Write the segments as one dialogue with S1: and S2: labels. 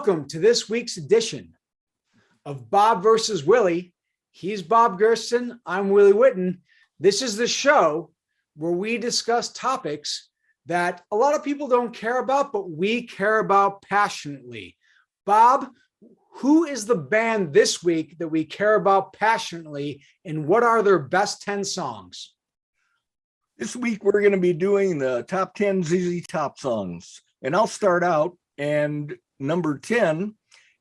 S1: Welcome to this week's edition of Bob versus Willie. He's Bob Gersten. I'm Willie Witten. This is the show where we discuss topics that a lot of people don't care about, but we care about passionately. Bob, who is the band this week that we care about passionately, and what are their best 10 songs?
S2: This week, we're going to be doing the top 10 ZZ Top songs. And I'll start out, and number 10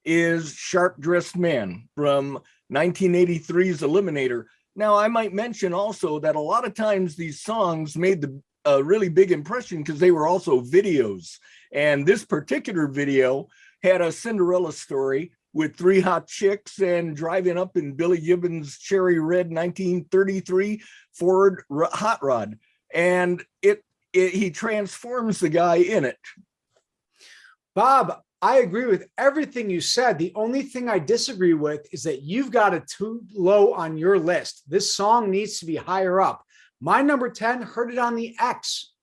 S2: is Sharp Dressed Man from 1983's Eliminator. Now, I might mention also that a lot of times these songs made a really big impression because they were also videos. And this particular video had a Cinderella story with three hot chicks and driving up in Billy Gibbons' cherry red 1933 Ford Hot Rod. And he transforms the guy in it.
S1: Bob, I agree with everything you said. The only thing I disagree with is that you've got it too low on your list. This song needs to be higher up. My number 10, Heard It on the X.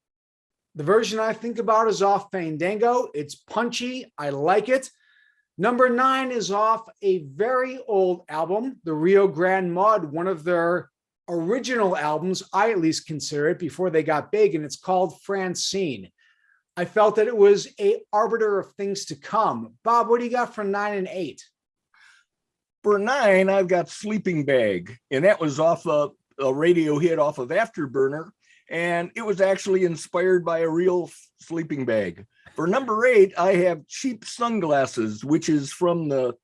S1: The version I think about is off Fandango. It's punchy. I like it. Number 9 is off a very old album, the Rio Grande Mud, one of their original albums. I at least consider it before they got big, and it's called Francine. I felt that it was an arbiter of things to come. Bob, what do you got for 9 and 8?
S2: For 9, I've got Sleeping Bag, and that was off a radio hit off of Afterburner, and it was actually inspired by a real sleeping bag. For number 8, I have Cheap Sunglasses, which is from the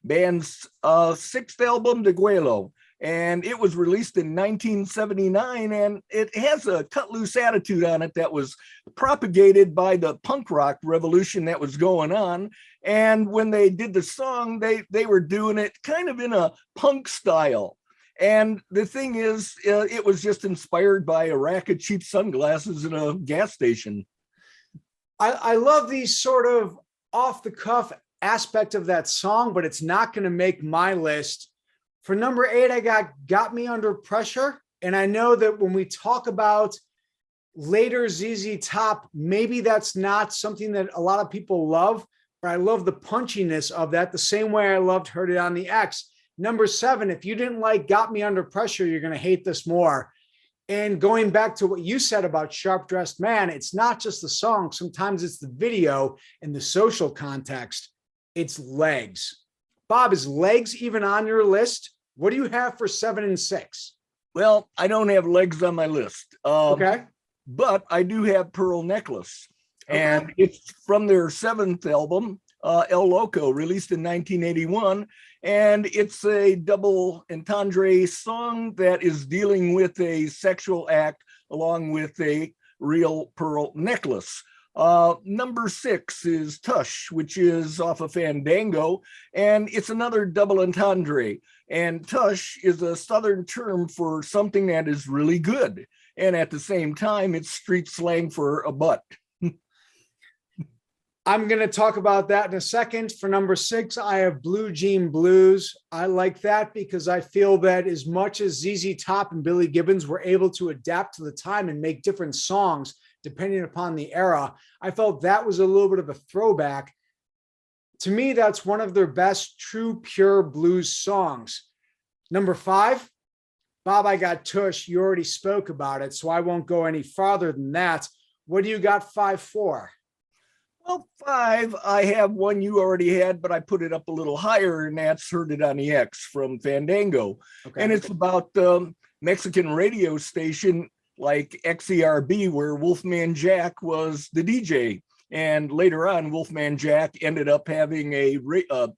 S2: band's 6th album, De Guelo. And it was released in 1979, and it has a cut loose attitude on it that was propagated by the punk rock revolution that was going on. And when they did the song, they were doing it kind of in a punk style. And the thing is, it was just inspired by a rack of cheap sunglasses in a gas station.
S1: I love the sort of off the cuff aspect of that song, but it's not going to make my list. For number 8, I got Me Under Pressure. And I know that when we talk about later ZZ Top, maybe that's not something that a lot of people love, but I love the punchiness of that the same way I loved Heard It on the X. Number 7, if you didn't like Got Me Under Pressure, you're going to hate this more. And going back to what you said about Sharp Dressed Man, it's not just the song. Sometimes it's the video and the social context. It's Legs. Bob, is Legs even on your list? What do you have for 7 and 6?
S2: Well, I don't have Legs on my list.
S1: Okay.
S2: But I do have Pearl Necklace. Okay. And it's from their 7th album, El Loco, released in 1981. And it's a double entendre song that is dealing with a sexual act along with a real pearl necklace. Number 6 is Tush, which is off of Fandango, and it's another double entendre. And Tush is a Southern term for something that is really good. And at the same time, it's street slang for a butt.
S1: I'm going to talk about that in a second. For number 6, I have Blue Jean Blues. I like that because I feel that as much as ZZ Top and Billy Gibbons were able to adapt to the time and make different songs, depending upon the era, I felt that was a little bit of a throwback. To me, that's one of their best true pure blues songs. Number 5, Bob, I got Tush. You already spoke about it, so I won't go any farther than that. What do you got 5 for?
S2: Well, 5, I have one you already had, but I put it up a little higher, and that's Heard It on the X from Fandango. Okay. And it's about the Mexican radio station like XERB, where Wolfman Jack was the DJ. And later on, Wolfman Jack ended up having a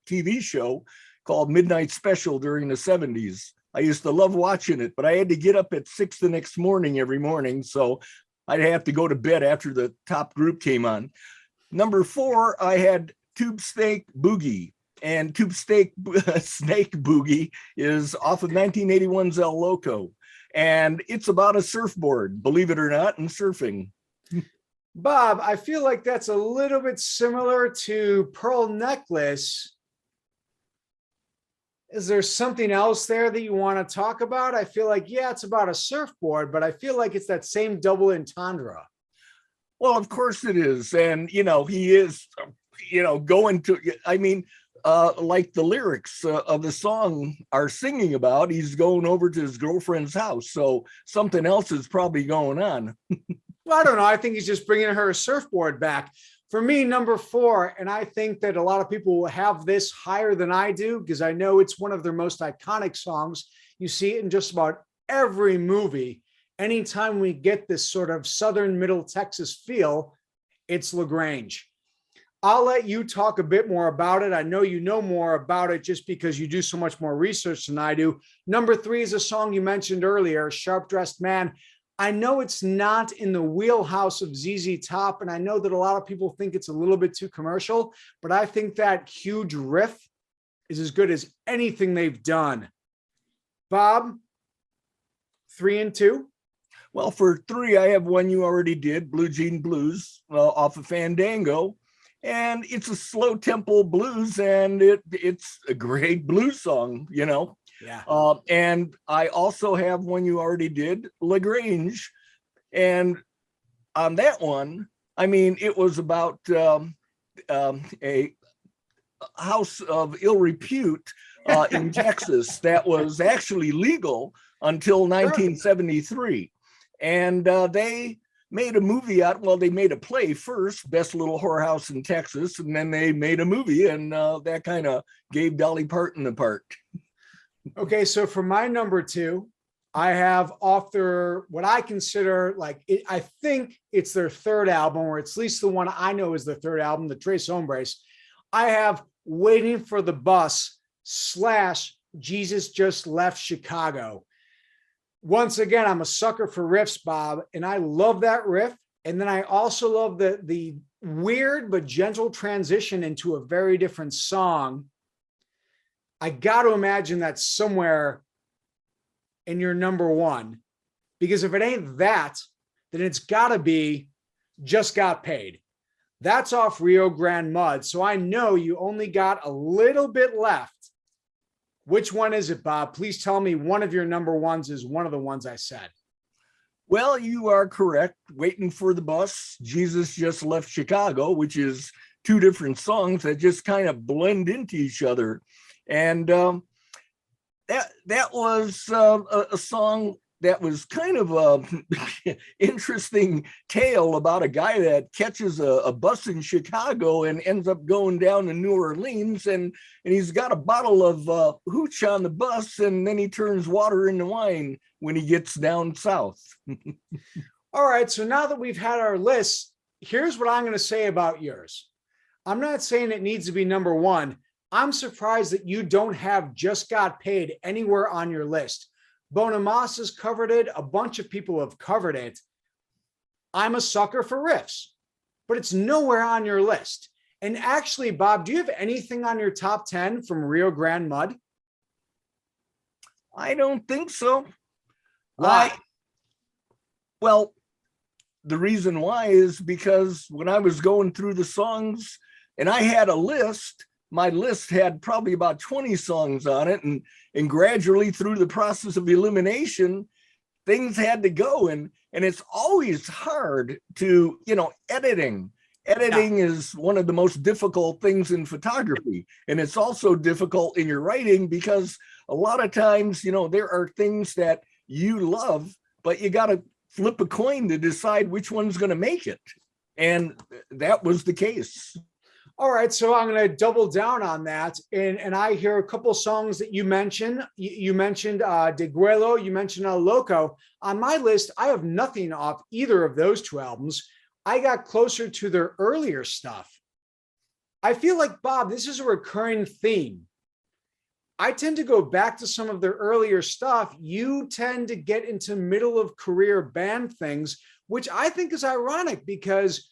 S2: TV show called Midnight Special during the 70s. I used to love watching it, but I had to get up at 6 the next morning every morning, so I'd have to go to bed after the top group came on. Number 4, I had Tube Snake Boogie. And Tube Snake Boogie is off of 1981's El Loco. And it's about a surfboard, believe it or not, and surfing.
S1: Bob, I feel like that's a little bit similar to Pearl Necklace. Is there something else there that you want to talk about? I feel like, yeah, it's about a surfboard, but I feel like it's that same double entendre.
S2: Well, of course it is. And, you know, he is going to, I mean, like the lyrics of the song are singing about, he's going over to his girlfriend's house. So something else is probably going on.
S1: Well, I don't know. I think he's just bringing her a surfboard back. For me, number 4, and I think that a lot of people will have this higher than I do because I know it's one of their most iconic songs. You see it in just about every movie. Anytime we get this sort of Southern Middle Texas feel, it's LaGrange. I'll let you talk a bit more about it. I know you know more about it just because you do so much more research than I do. Number 3 is a song you mentioned earlier, Sharp Dressed Man. I know it's not in the wheelhouse of ZZ Top, and I know that a lot of people think it's a little bit too commercial, but I think that huge riff is as good as anything they've done. Bob, 3 and 2?
S2: Well, for 3, I have one you already did, Blue Jean Blues, off of Fandango. And it's a slow tempo blues, and it's a great blues song,
S1: Yeah.
S2: And I also have one you already did, LaGrange. And on that one, I mean, it was about a house of ill repute in Texas that was actually legal until 1973. And they made a movie out. Well, they made a play first, Best Little Whorehouse in Texas, and then they made a movie, and that kind of gave Dolly Parton the part.
S1: Okay, so for my number 2, I have off their what I consider I think it's their 3rd album, or it's at least the one I know is the 3rd album, the Tres Hombres. I have Waiting for the Bus / Jesus Just Left Chicago. Once again, I'm a sucker for riffs, Bob, and I love that riff. And then I also love the weird but gentle transition into a very different song. I got to imagine that's somewhere in your number 1, because if it ain't that, then it's got to be Just Got Paid. That's off Rio Grande Mud. So I know you only got a little bit left. Which one is it, Bob? Please tell me one of your number 1s is one of the ones I said.
S2: Well, you are correct. Waiting for the Bus, Jesus Just Left Chicago, which is 2 different songs that just kind of blend into each other. And that was a song that was kind of a interesting tale about a guy that catches a bus in Chicago and ends up going down to New Orleans, and he's got a bottle of hooch on the bus, and then he turns water into wine when he gets down south.
S1: All right, so now that we've had our list, here's what I'm going to say about yours. I'm not saying it needs to be number 1. I'm surprised that you don't have Just Got Paid anywhere on your list. Bonamassa has covered it. A bunch of people have covered it. I'm a sucker for riffs, but it's nowhere on your list. And actually, Bob, do you have anything on your top 10 from Rio Grande Mud?
S2: I don't think so.
S1: Why?
S2: Well, the reason why is because when I was going through the songs and I had a list, my list had probably about 20 songs on it, and gradually through the process of elimination, things had to go. And it's always hard to, editing. Editing is one of the most difficult things in photography. And it's also difficult in your writing because a lot of times, there are things that you love, but you got to flip a coin to decide which one's going to make it. And that was the case.
S1: All right, so I'm going to double down on that. And I hear a couple songs that you mentioned. You mentioned De Guelo, you mentioned Loco. On my list, I have nothing off either of those 2 albums. I got closer to their earlier stuff. I feel like, Bob, this is a recurring theme. I tend to go back to some of their earlier stuff. You tend to get into middle of career band things, which I think is ironic because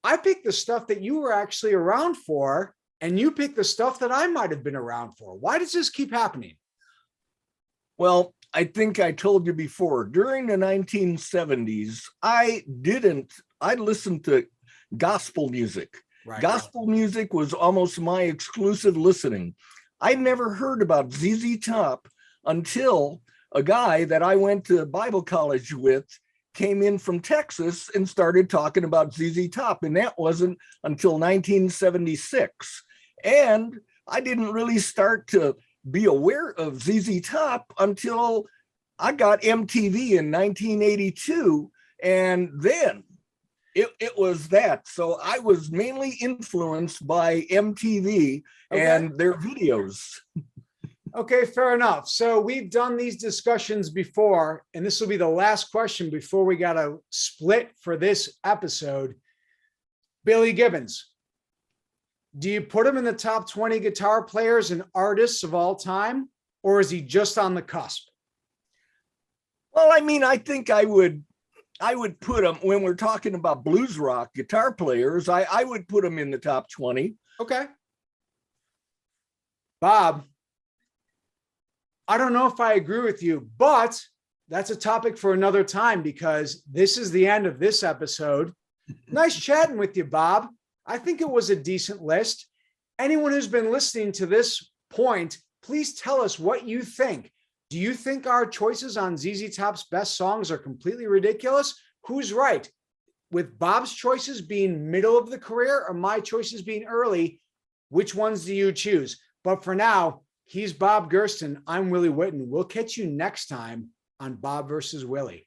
S1: I picked the stuff that you were actually around for, and you picked the stuff that I might have been around for. Why does this keep happening?
S2: Well, I think I told you before, during the 1970s, I listened to gospel music.
S1: Right.
S2: Gospel music was almost my exclusive listening. I never heard about ZZ Top until a guy that I went to Bible college with came in from Texas and started talking about ZZ Top. And that wasn't until 1976. And I didn't really start to be aware of ZZ Top until I got MTV in 1982. And then it was that. So I was mainly influenced by MTV and their videos.
S1: Okay, fair enough. So we've done these discussions before, and this will be the last question before we got to split for this episode. Billy Gibbons, do you put him in the top 20 guitar players and artists of all time, or is he just on the cusp?
S2: Well, I mean, I think I would put him, when we're talking about blues rock guitar players, I would put him in the top 20.
S1: Okay. Bob, I don't know if I agree with you, but that's a topic for another time because this is the end of this episode. Nice chatting with you, Bob. I think it was a decent list. Anyone who's been listening to this point, please tell us what you think. Do you think our choices on ZZ Top's best songs are completely ridiculous? Who's right? With Bob's choices being middle of the career or my choices being early, which ones do you choose? But for now, he's Bob Gersten. I'm Willie Witten. We'll catch you next time on Bob versus Willie.